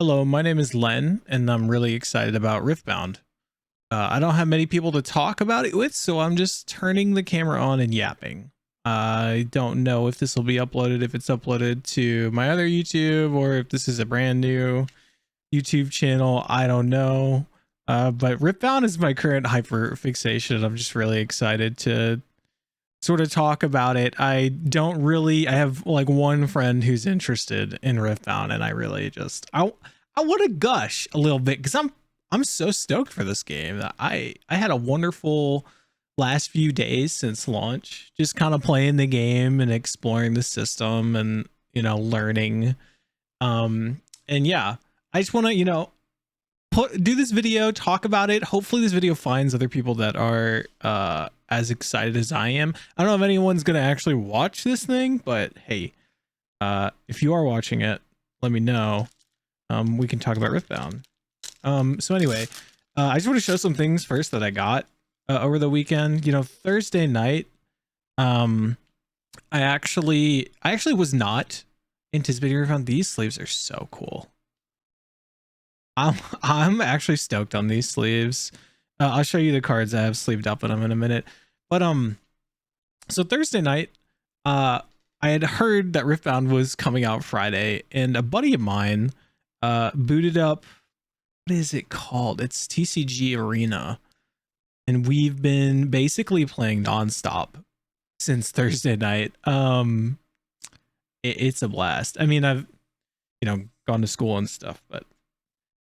Hello, my name is Len, and I'm really excited about Riftbound. I don't have many people to talk about it with, so I'm just turning the camera on and yapping. I don't know if this will be uploaded, if it's uploaded to my other YouTube, or if this is a brand new YouTube channel. I don't know. But Riftbound is my current hyper fixation. I'm just really excited to sort of talk about it. I have like one friend who's interested in Riftbound, and I really I want to gush a little bit because I'm so stoked for this game. I had a wonderful last few days since launch, just kind of playing the game and exploring the system and learning. And yeah, I just want to do this video, talk about it. Hopefully this video finds other people that are as excited as I am. I don't know if anyone's gonna actually watch this thing, but hey, if you are watching it, let me know. We can talk about Riftbound. So anyway, I just want to show some things first that I got over the weekend. Thursday night, I actually was not anticipating Riftbound. These sleeves are so cool. I'm actually stoked on these sleeves. I'll show you the cards I have sleeved up in them in a minute. But so Thursday night, I had heard that Riftbound was coming out Friday, and a buddy of mine booted up. What is it called? It's TCG Arena, and we've been basically playing nonstop since Thursday night. It's a blast. I mean, I've gone to school and stuff, but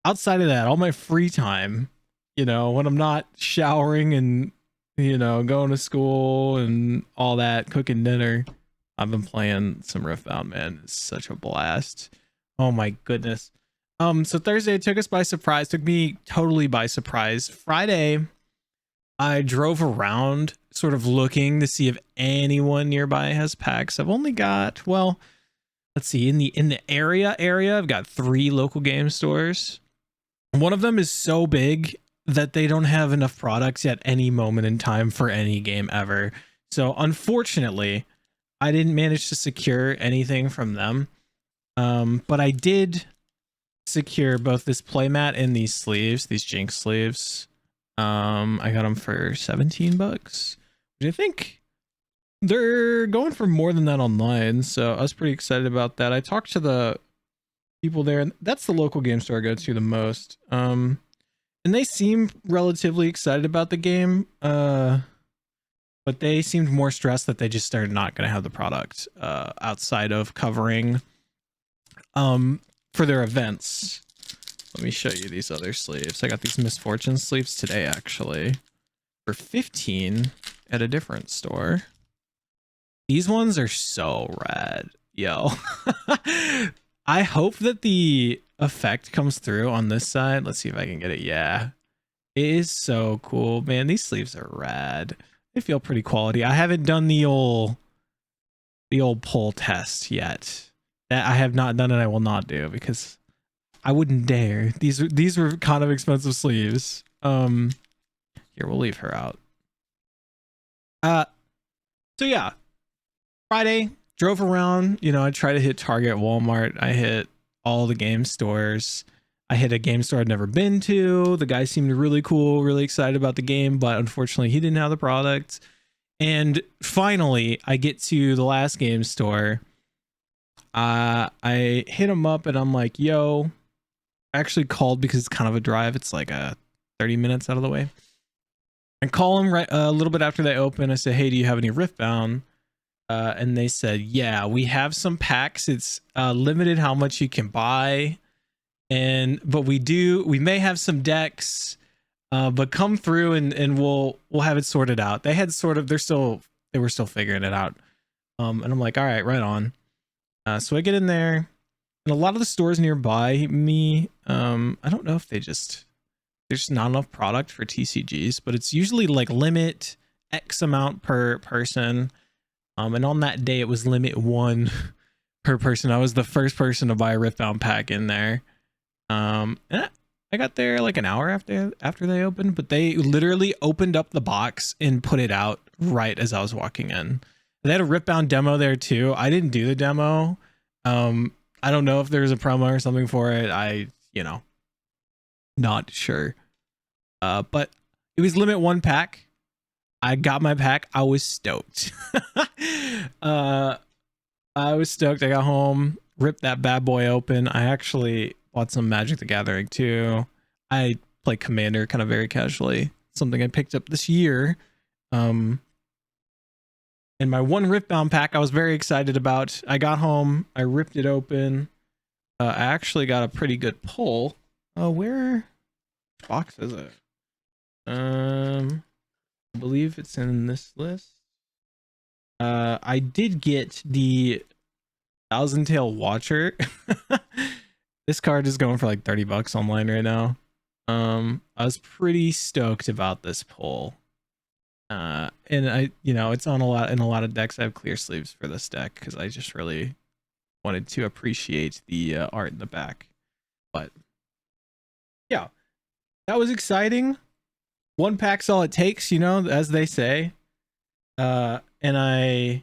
outside of that, all my free time, when I'm not showering and, going to school and all that, cooking dinner, I've been playing some Riftbound, man. It's such a blast. Oh my goodness. So Thursday took us by surprise, took me totally by surprise. Friday, I drove around sort of looking to see if anyone nearby has packs. I've only got, well, let's see, in the area, I've got 3 local game stores. One of them is so big that they don't have enough products at any moment in time for any game ever. So unfortunately, I didn't manage to secure anything from them. But I did secure both this playmat and these sleeves, these Jinx sleeves. I got them for $17, which I think they're going for more than that online. So I was pretty excited about that. I talked to the people there, and that's the local game store I go to the most. And they seem relatively excited about the game, but they seemed more stressed that they just started not going to have the product outside of covering for their events. Let me show you these other sleeves. I got these Misfortune sleeves today, actually, for 15 at a different store. These ones are so rad, yo. I hope that the effect comes through on this side. Let's see if I can get it. Yeah, it is so cool, man. These sleeves are rad. They feel pretty quality. I haven't done the old pull test yet. That I have not done, and I will not do, because I wouldn't dare. These were kind of expensive sleeves. Here, we'll leave her out. So yeah, Friday, drove around, I tried to hit Target, Walmart. I hit all the game stores. I hit a game store I'd never been to. The guy seemed really cool, really excited about the game, but unfortunately he didn't have the product. And finally, I get to the last game store. I hit him up and I'm like, yo, I actually called because it's kind of a drive. It's like 30 minutes out of the way. I call him right a little bit after they open. I said, hey, do you have any Riftbound? And they said, yeah, we have some packs. It's limited how much you can buy, but we may have some decks, but come through and we'll have it sorted out. They had they were still figuring it out. And I'm like, all right, right on. So I get in there, and a lot of the stores nearby me, I don't know if there's not enough product for TCGs, but it's usually like limit X amount per person. And on that day, it was limit 1 per person. I was the first person to buy a Riftbound pack in there. And I got there like an hour after they opened, but they literally opened up the box and put it out right as I was walking in. They had a Riftbound demo there too. I didn't do the demo. I don't know if there's a promo or something for it. not sure. But it was limit 1 pack. I got my pack. I was stoked. I was stoked. I got home, ripped that bad boy open. I actually bought some Magic the Gathering too. I play Commander kind of very casually. Something I picked up this year. And my one Riftbound pack I was very excited about. I got home. I ripped it open. I actually got a pretty good pull. Where box is it? I believe it's in this list. I did get the Thousand Tail Watcher. This card is going for like $30 online right now. I was pretty stoked about this pull. And it's on in a lot of decks. I have clear sleeves for this deck because I just really wanted to appreciate the art in the back. But yeah, that was exciting. 1 pack's all it takes, as they say. And I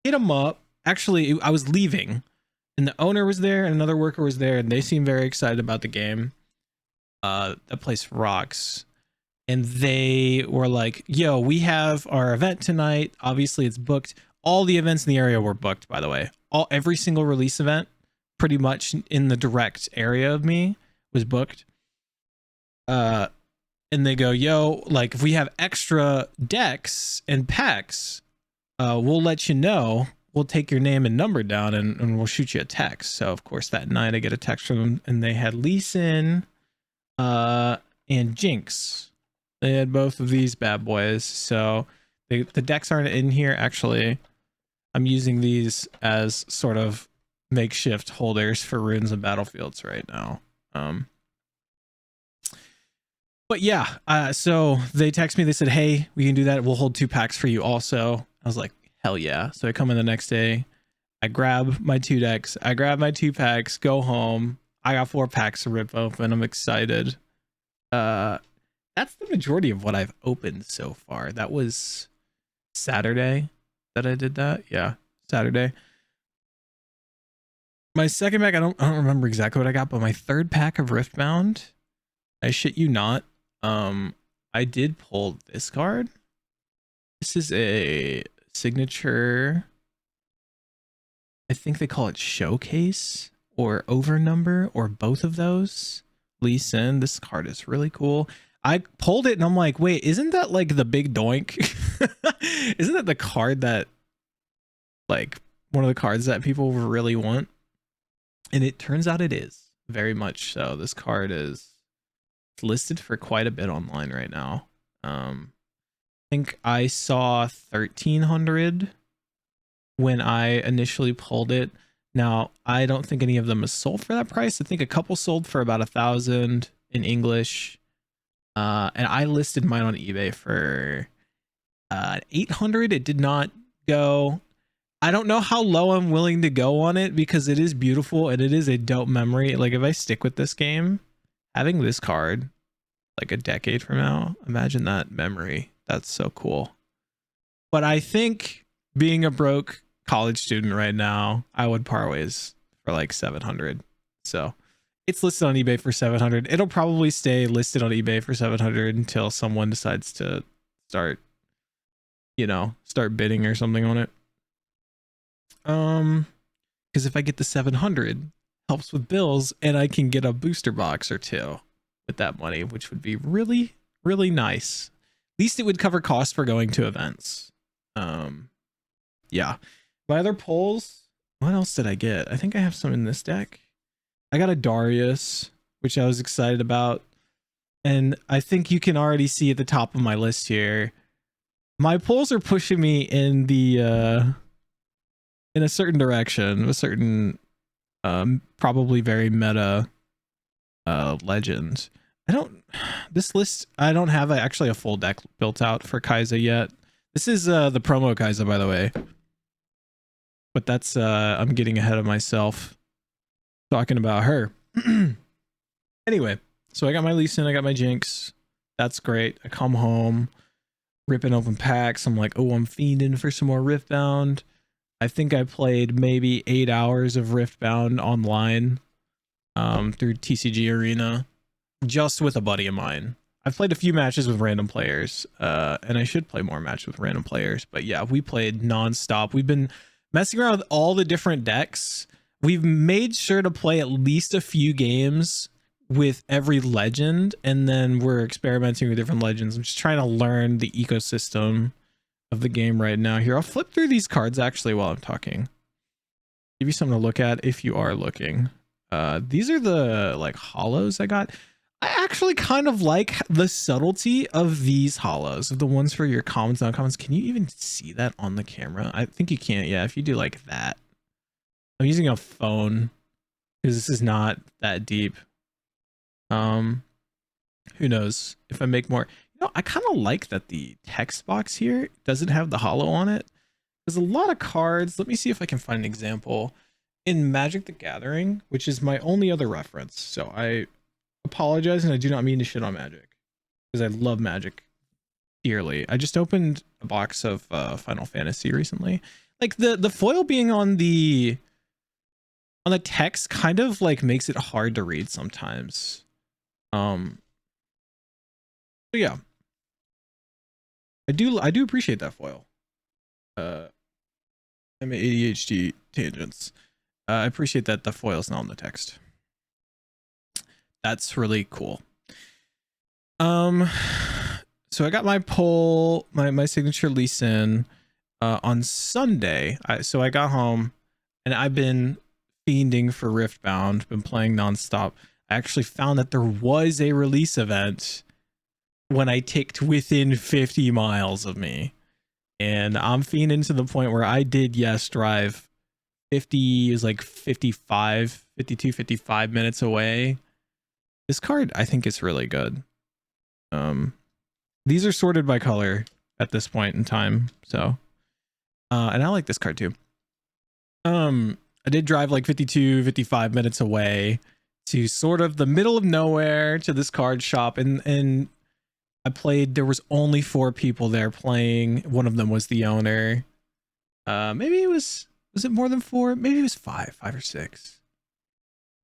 hit them up. Actually, I was leaving, and the owner was there, and another worker was there, and they seemed very excited about the game. That place rocks. And they were like, yo, we have our event tonight. Obviously, it's booked. All the events in the area were booked, by the way. Every single release event, pretty much in the direct area of me, was booked. And they go, yo, like, if we have extra decks and packs, we'll let you know. We'll take your name and number down, and we'll shoot you a text. So, of course, that night I get a text from them, and they had Lee Sin and Jinx. They had both of these bad boys. So the decks aren't in here. Actually, I'm using these as sort of makeshift holders for runes and battlefields right now. But yeah, so they text me. They said, hey, we can do that. We'll hold 2 packs for you also. I was like, hell yeah. So I come in the next day. I grab my 2 decks. I grab my 2 packs, go home. I got 4 packs to rip open. I'm excited. That's the majority of what I've opened so far. That was Saturday that I did that. Yeah, Saturday. My second pack, I don't remember exactly what I got, but my 3rd pack of Riftbound, I shit you not, I did pull this card. This is a signature. I think they call it Showcase or Overnumber or both of those. Lee Sin. This card is really cool. I pulled it and I'm like, wait, isn't that like the big doink? Isn't that the card that, like, one of the cards that people really want? And it turns out it is. Very much so. This card is listed for quite a bit online right now. I think I saw 1,300 when I initially pulled it. Now, I don't think any of them is sold for that price. I think a couple sold for about 1,000 in English. And I listed mine on eBay for 800. It did not go. I don't know how low I'm willing to go on it because it is beautiful and it is a dope memory. Like, if I stick with this game, having this card like a decade from now, imagine that memory. That's so cool. But I think being a broke college student right now, I would part ways for like 700. So it's listed on eBay for 700. It'll probably stay listed on eBay for 700 until someone decides to start bidding or something on it. Because if I get the 700, helps with bills, and I can get a booster box or 2 with that money, which would be really, really nice. At least it would cover costs for going to events. Yeah. My other pulls, what else did I get? I think I have some in this deck. I got a Darius, which I was excited about. And I think you can already see at the top of my list here, my pulls are pushing me in the in a certain direction, a certain probably very meta legend. This list, I don't have actually a full deck built out for Kai'Sa yet. This is the promo Kai'Sa, by the way. But that's I'm getting ahead of myself talking about her. Anyway, so I got my Lee Sin, I got my Jinx. That's great. I come home, ripping open packs. I'm like, oh, I'm fiending for some more Riftbound. I think I played maybe 8 hours of Riftbound online. through TCG Arena, just with a buddy of mine. I've played a few matches with random players, and I should play more matches with random players. But yeah, we played nonstop. We've been messing around with all the different decks. We've made sure to play at least a few games with every legend, and then we're experimenting with different legends. I'm just trying to learn the ecosystem of the game right now. Here, I'll flip through these cards actually while I'm talking. Give you something to look at if you are looking. These are the like hollows I got. I actually kind of like the subtlety of these hollows, the ones for your commons and uncommons. Can you even see that on the camera? I think you can't. Yeah, if you do like that. I'm using a phone because this is not that deep. Who knows if I make more. You know, I kind of like that the text box here doesn't have the hollow on it. There's a lot of cards. Let me see if I can find an example in Magic the Gathering, which is my only other reference. So I apologize, and I do not mean to shit on Magic because I love Magic dearly. I just opened a box of Final Fantasy recently. Like the foil being on the text kind of like makes it hard to read sometimes. So yeah, I do appreciate that foil. I'm ADHD tangents. I appreciate that the foil's not on the text. That's really cool. So I got my poll, my signature lease in on Sunday. So I got home and I've been fiending for Riftbound, been playing nonstop. I actually found that there was a release event when I ticked within 50 miles of me. And I'm fiending to the point where I did, yes, drive 50, it was like 55, 52, 55 minutes away. This card, I think, is really good. These are sorted by color at this point in time. So, and I like this card too. I did drive like 52, 55 minutes away to sort of the middle of nowhere to this card shop. And I played, there was only 4 people there playing. One of them was the owner. Maybe it was it more than 4? Maybe it was 5 or 6.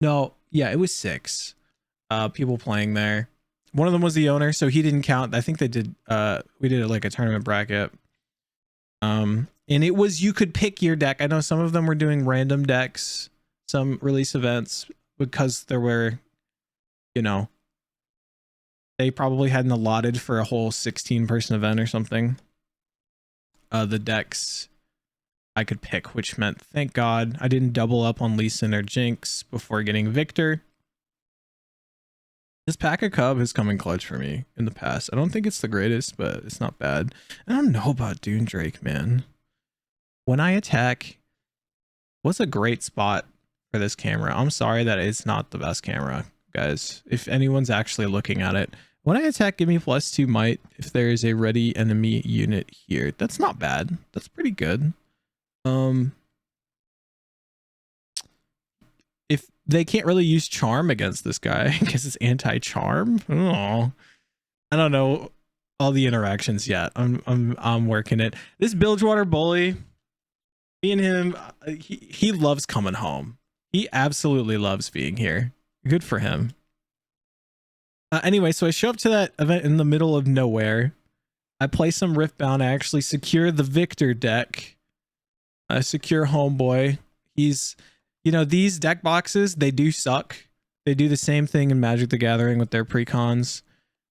No, yeah, it was 6 people playing there. One of them was the owner, so he didn't count. I think they did, we did like a tournament bracket. And it was, you could pick your deck. I know some of them were doing random decks, some release events, because there were, you know, they probably hadn't allotted for a whole 16-person event or something. The decks I could pick, which meant, thank God, I didn't double up on Lee Sin or Jinx before getting Victor. This pack of Cub has come in clutch for me in the past. I don't think it's the greatest, but it's not bad. I don't know about Dune Drake, man. When I attack, what's a great spot for this camera? I'm sorry that it's not the best camera, guys. If anyone's actually looking at it. When I attack, give me +2 might if there is a ready enemy unit here. That's not bad. That's pretty good. If they can't really use charm against this guy because it's anti-charm. Oh, I don't know all the interactions yet. I'm working it. This Bilgewater bully, me and him, he loves coming home. He absolutely loves being here. Good for him. Anyway, so I show up to that event in the middle of nowhere. I play some Riftbound. I actually secure the Victor deck. I secure Homeboy. He's, you know, these deck boxes, they do suck. They do the same thing in Magic the Gathering with their precons.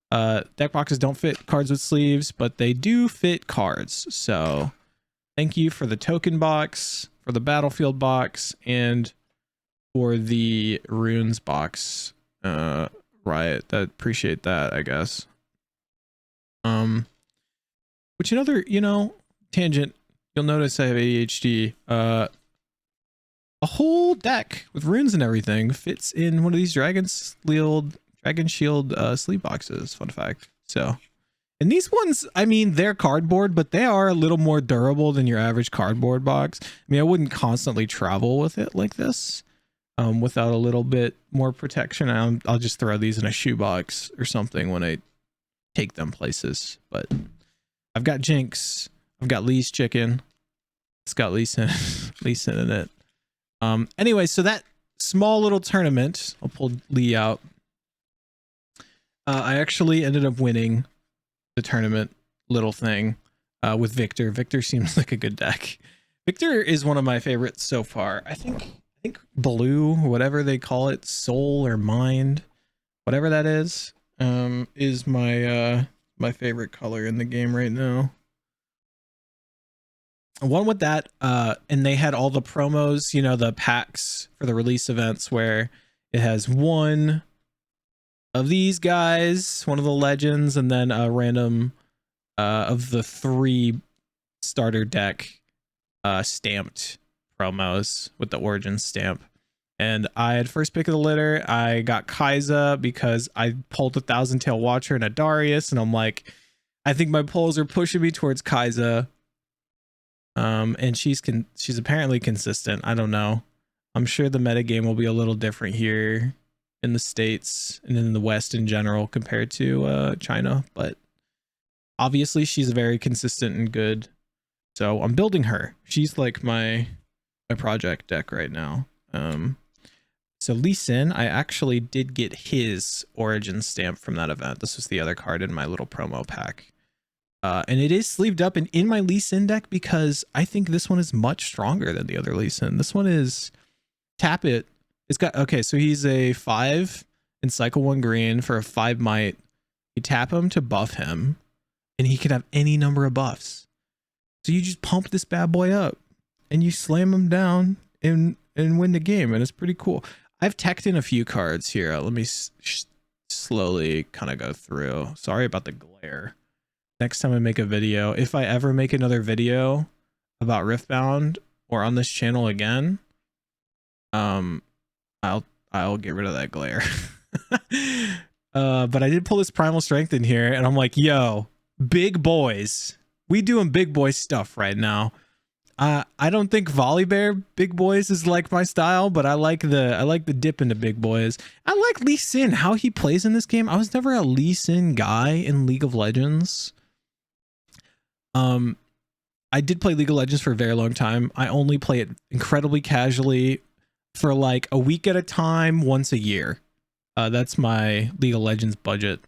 Deck boxes don't fit cards with sleeves, but they do fit cards. So thank you for the token box, for the battlefield box, and for the runes box. Right, that appreciate that, I guess. Which another, you know, tangent, you'll notice I have ADHD. A whole deck with runes and everything fits in one of these Dragon Shield sleeve boxes. Fun fact. So, and these ones, I mean, they're cardboard, but they are a little more durable than your average cardboard box. I mean, I wouldn't constantly travel with it like this. Without a little bit more protection. I'll just throw these in a shoebox or something when I take them places. But I've got Jinx. I've got Lee's chicken. It's got Lee Sin in it. Anyway, so that small little tournament. I'll pull Lee out. I actually ended up winning the tournament little thing with Victor. Victor seems like a good deck. Victor is one of my favorites so far. I think blue, whatever they call it, soul or mind, whatever that is my my favorite color in the game right now. One with that, and they had all the promos, you know, the packs for the release events where it has one of these guys, one of the legends, and then a random of the 3 starter deck stamped promos with the origin stamp. And I had first pick of the litter. I got Kaiza because I pulled a Thousand Tail Watcher and a Darius, and I'm like, I think my polls are pushing me towards Kaiza. And she's apparently consistent. I don't know. I'm sure the metagame will be a little different here in the States and in the West in general compared to China, but obviously she's very consistent and good. So I'm building her. She's like my project deck right now. So Lee Sin, I actually did get his origin stamp from that event. This was the other card in my little promo pack. And it is sleeved up and in my Lee Sin deck because I think this one is much stronger than the other Lee Sin. This one is tap it. It's got, okay, so he's a 5 in cycle 1 green for a 5 might. You tap him to buff him, and he can have any number of buffs. So you just pump this bad boy up, and you slam him down and win the game, and it's pretty cool. I've teched in a few cards here. Let me slowly kind of go through. Sorry about the glare. Next time I make a video, if I ever make another video about Riftbound or on this channel again, I'll get rid of that glare. But I did pull this Primal Strength in here, and I'm like, yo, big boys. We doing big boy stuff right now. I don't think Volibear big boys is like my style, but I like the dip into big boys. I like Lee Sin, how he plays in this game. I was never a Lee Sin guy in League of Legends. I did play League of Legends for a very long time. I only play it incredibly casually for like a week at a time, once a year. That's my League of Legends budget.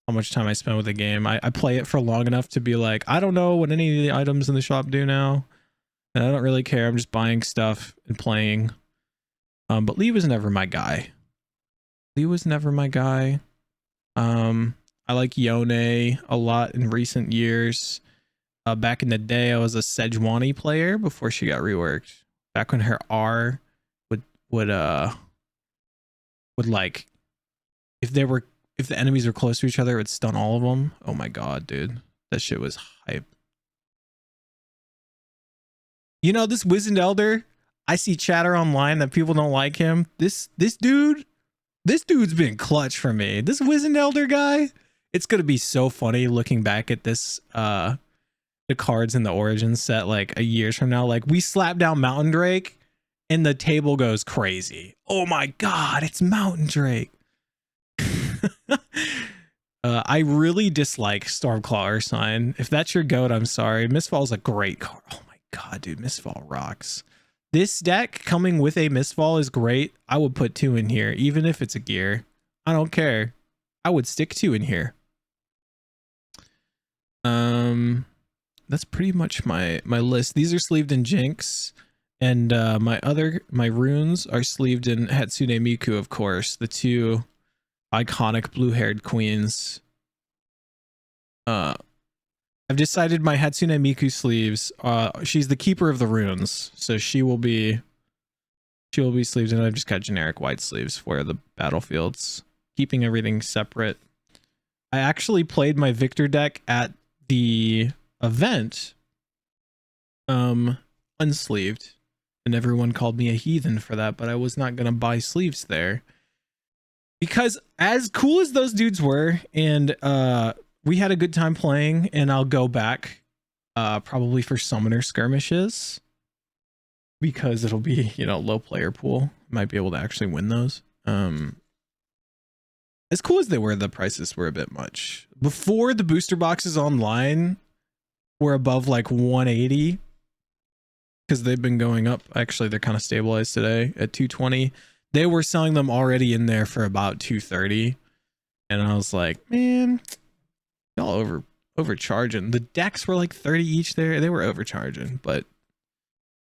How much time I spend with the game. I play it for long enough to be like, I don't know what any of the items in the shop do now. And I don't really care. I'm just buying stuff and playing. But Lee was never my guy. Lee was never my guy. I like Yone a lot in recent years. Back in the day, I was a Sejuani player before she got reworked. Back when her R would like, if the enemies were close to each other, it would stun all of them. Oh my god, dude, that shit was hype. You know, this Wizened Elder, I see chatter online that people don't like him. This dude's been clutch for me. This Wizened Elder guy, it's gonna be so funny looking back at this the cards in the origin set like a years from now. Like, we slap down Mountain Drake and the table goes crazy. Oh my god, it's Mountain Drake. I really dislike Stormclaw Ursine. If that's your goat, I'm sorry. Mistfall is a great card. Oh my god, dude, Mistfall rocks. This deck coming with a Mistfall is great. I would put 2 in here, even if it's a gear. I don't care. I would stick 2 in here. That's pretty much my list. These are sleeved in Jinx, and my runes are sleeved in Hatsune Miku, of course, the 2 iconic blue-haired queens. I've decided my Hatsune Miku sleeves. She's the keeper of the runes, so she will be sleeved, and I've just got generic white sleeves for the battlefields, keeping everything separate. I actually played my Victor deck at the event, unsleeved, and everyone called me a heathen for that, but I was not gonna buy sleeves there. Because as cool as those dudes were, and we had a good time playing, and I'll go back probably for summoner skirmishes, because it'll be, you know, low player pool. Might be able to actually win those. As cool as they were, the prices were a bit much. Before the booster boxes online were above like 180, because they've been going up. Actually, they're kind of stabilized today at 220. they were selling them already in there for about 230, and I was like, man, y'all overcharging. The decks were like 30 each there. They were overcharging, but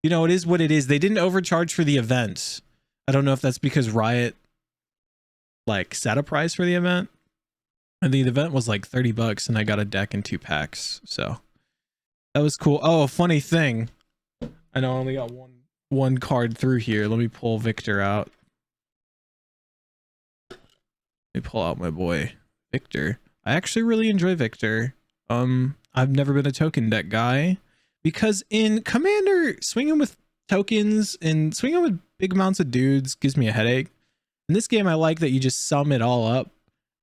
you know, it is what it is. They didn't overcharge for the event. I don't know if that's because Riot like set a price for the event, and the event was like $30 and I got a deck and 2 packs. So that was cool. Oh, a funny thing. I know I only got one card through here. Let me pull Victor out. Let me pull out my boy Victor. I actually really enjoy Victor. I've never been a token deck guy because in Commander, swinging with tokens and swinging with big amounts of dudes gives me a headache. In this game, I like that you just sum it all up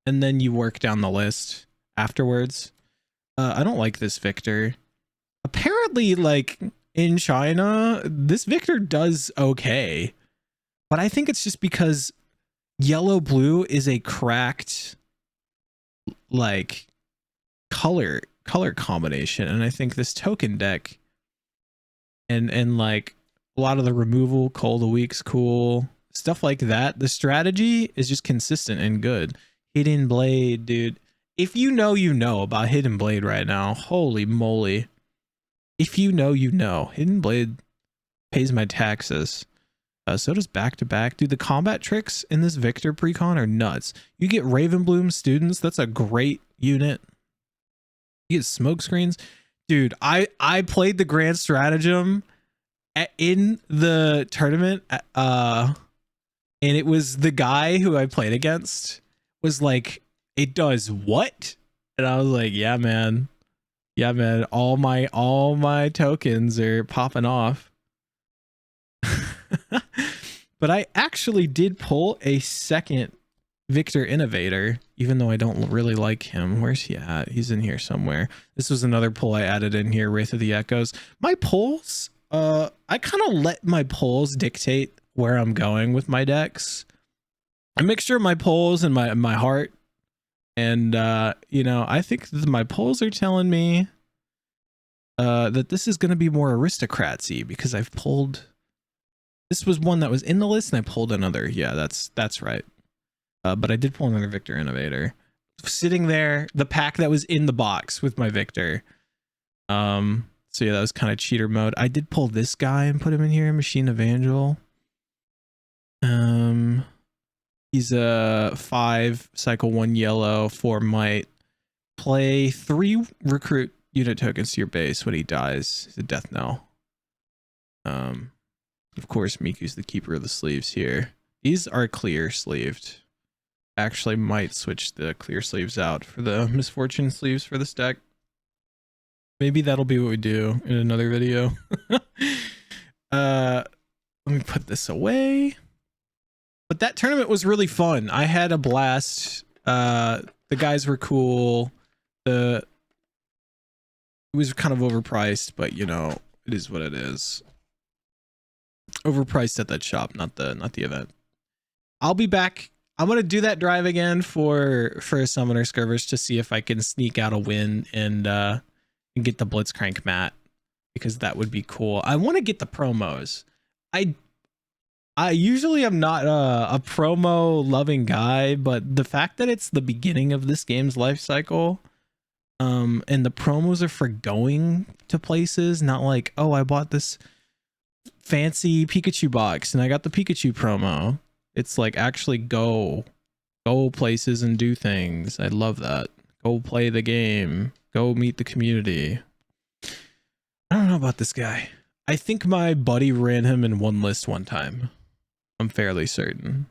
and then you work down the list afterwards. I don't like this Victor. Apparently, like in China, this Victor does okay, but I think it's just because yellow blue is a cracked like color combination, and I think this token deck and like a lot of the removal, Call the Week's cool stuff like that. The strategy is just consistent and good. Hidden Blade, dude. If you know about Hidden Blade right now, holy moly. If you know, Hidden Blade pays my taxes. So does back to back. Dude, the combat tricks in this Victor precon are nuts. You get Ravenbloom students. That's a great unit. You get smoke screens. Dude, I played the Grand Stratagem in the tournament. And it was the guy who I played against was like, it does what? And I was like, yeah, man. Yeah, man. All my tokens are popping off. But I actually did pull a second Victor Innovator, even though I don't really like him. Where's he at? He's in here somewhere. This was another pull I added in here, Wraith of the Echoes. My pulls, I kind of let my pulls dictate where I'm going with my decks. A mixture of my pulls and my heart. And, you know, I think that my pulls are telling me that this is going to be more aristocratsy because I've pulled... This was one that was in the list and I pulled another. Yeah, that's right. But I did pull another Victor Innovator. Sitting there, the pack that was in the box with my Victor. So yeah, that was kind of cheater mode. I did pull this guy and put him in here, Machine Evangel. He's a 5, cycle 1 yellow, 4 might. Play 3 recruit unit tokens to your base when he dies. He's a death knell. Of course, Miku's the keeper of the sleeves here. These are clear sleeved. Actually might switch the clear sleeves out for the misfortune sleeves for this deck. Maybe that'll be what we do in another video. Let me put this away. But that tournament was really fun. I had a blast. The guys were cool. It was kind of overpriced, but you know, it is what it is. Overpriced at that shop, not the event. I'll be back. I'm gonna do that drive again for a Summoner Skirmish to see if I can sneak out a win and get the Blitzcrank mat, because that would be cool. I want to get the promos. I usually am not a promo loving guy, but the fact that it's the beginning of this game's life cycle, and the promos are for going to places, not like, oh, I bought this fancy Pikachu box and I got the Pikachu promo. It's like actually go places and do things. I love that. Go play the game. Go meet the community. I don't know about this guy. I think my buddy ran him in one list one time. I'm fairly certain.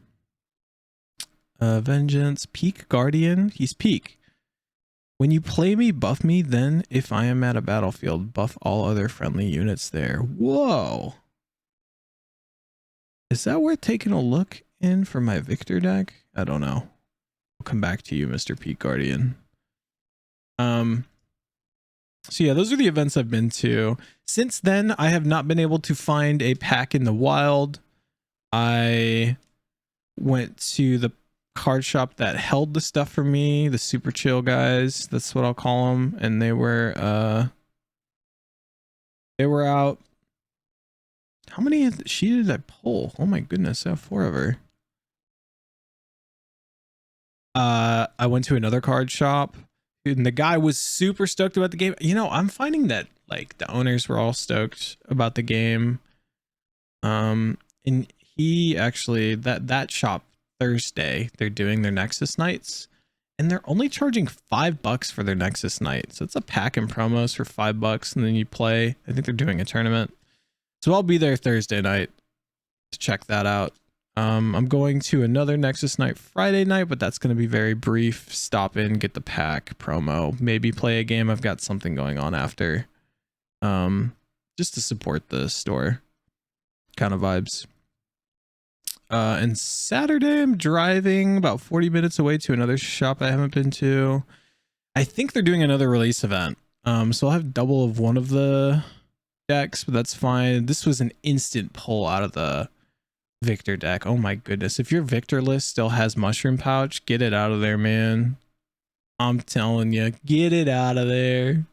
Vengeance. Peak Guardian. He's peak. When you play me, buff me. Then if I am at a battlefield, buff all other friendly units there. Whoa. Is that worth taking a look in for my Victor deck? I don't know. I'll come back to you, Mr. Peak Guardian. So yeah, those are the events I've been to. Since then, I have not been able to find a pack in the wild. I went to the card shop that held the stuff for me, the super chill guys, that's what I'll call them, and they were out. How many sheet did I pull? Oh my goodness, I have 4 of her. I went to another card shop and the guy was super stoked about the game. You know, I'm finding that like the owners were all stoked about the game. And he actually that shop Thursday, they're doing their Nexus nights and they're only charging $5 for their Nexus night. So it's a pack and promos for $5 and then you play. I think they're doing a tournament. So I'll be there Thursday night to check that out. I'm going to another Nexus night Friday night, but that's going to be very brief. Stop in, get the pack promo, maybe play a game. I've got something going on after, just to support the store kind of vibes. And Saturday I'm driving about 40 minutes away to another shop I haven't been to. I think they're doing another release event. So I'll have double of one of the decks, but that's fine. This was an instant pull out of the Victor deck. Oh my goodness. If your Victor list still has Mushroom Pouch, get it out of there, man. I'm telling you, get it out of there.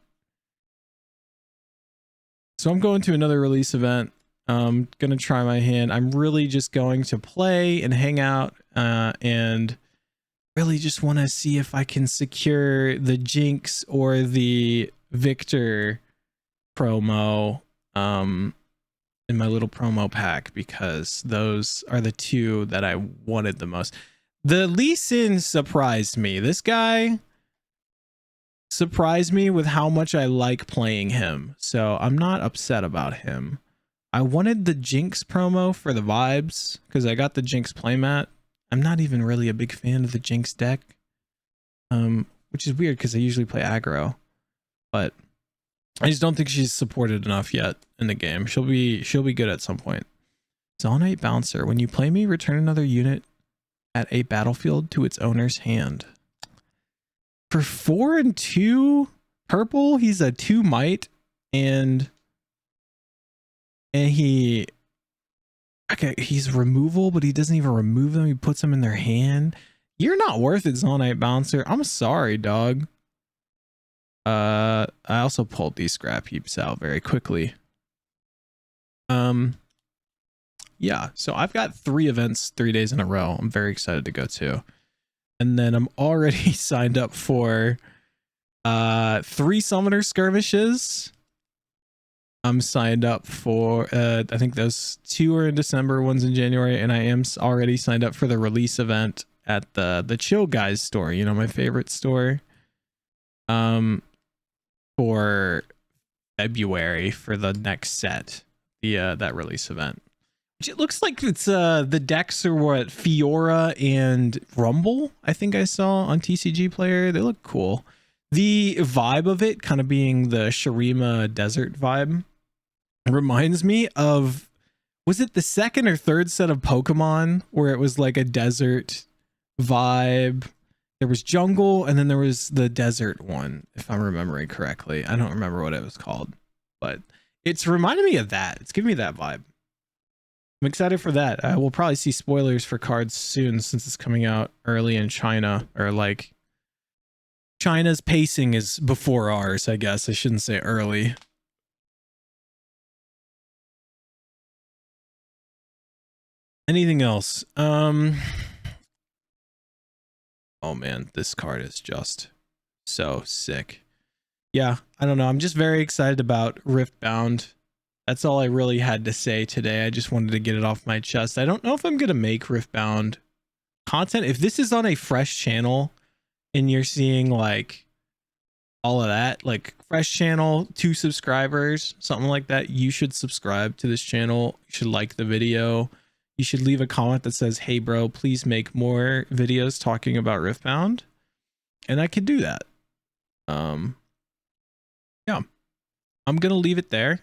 So I'm going to another release event. I'm going to try my hand. I'm really just going to play and hang out and really just want to see if I can secure the Jinx or the Victor promo in my little promo pack, because those are the two that I wanted the most. The Lee Sin surprised me. This guy surprised me with how much I like playing him. So I'm not upset about him. I wanted the Jinx promo for the vibes because I got the Jinx playmat. I'm not even really a big fan of the Jinx deck, which is weird because I usually play aggro, but I just don't think she's supported enough yet in the game. She'll be good at some point. Zonite Bouncer. When you play me, return another unit at a battlefield to its owner's hand. For 4 and 2 purple, he's a 2 might, and he's removal, but he doesn't even remove them. He puts them in their hand. You're not worth it, Zonite Bouncer. I'm sorry, dog. I also pulled these scrap heaps out very quickly. Yeah, so I've got 3 events 3 days in a row. I'm very excited to go to. And then I'm already signed up for 3 summoner skirmishes. I'm signed up for I think those 2 are in December, one's in January, and I am already signed up for the release event at the Chill Guys store, you know, my favorite store. For February for the next set, that release event. Which it looks like it's the decks are what, Fiora and Rumble, I think I saw on TCG Player. They look cool. The vibe of it kind of being the Shurima desert vibe reminds me of, was it the second or third set of Pokemon where it was like a desert vibe? There was jungle and then there was the desert one, if I'm remembering correctly. I don't remember what it was called, but it's reminding me of that. It's giving me that vibe. I'm excited for that. We'll probably see spoilers for cards soon since it's coming out early in China, or like China's pacing is before ours, I guess. I shouldn't say early. Anything else? Oh man, this card is just so sick. Yeah, I don't know. I'm just very excited about Riftbound. That's all I really had to say today. I just wanted to get it off my chest. I don't know if I'm going to make Riftbound content. If this is on a fresh channel and you're seeing like all of that, like fresh channel, 2 subscribers, something like that, you should subscribe to this channel. You should like the video. You should leave a comment that says, hey bro, please make more videos talking about Riftbound. And I could do that. Yeah, I'm going to leave it there.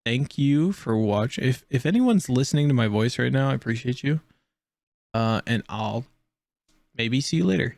Thank you for watching. If anyone's listening to my voice right now, I appreciate you. And I'll maybe see you later.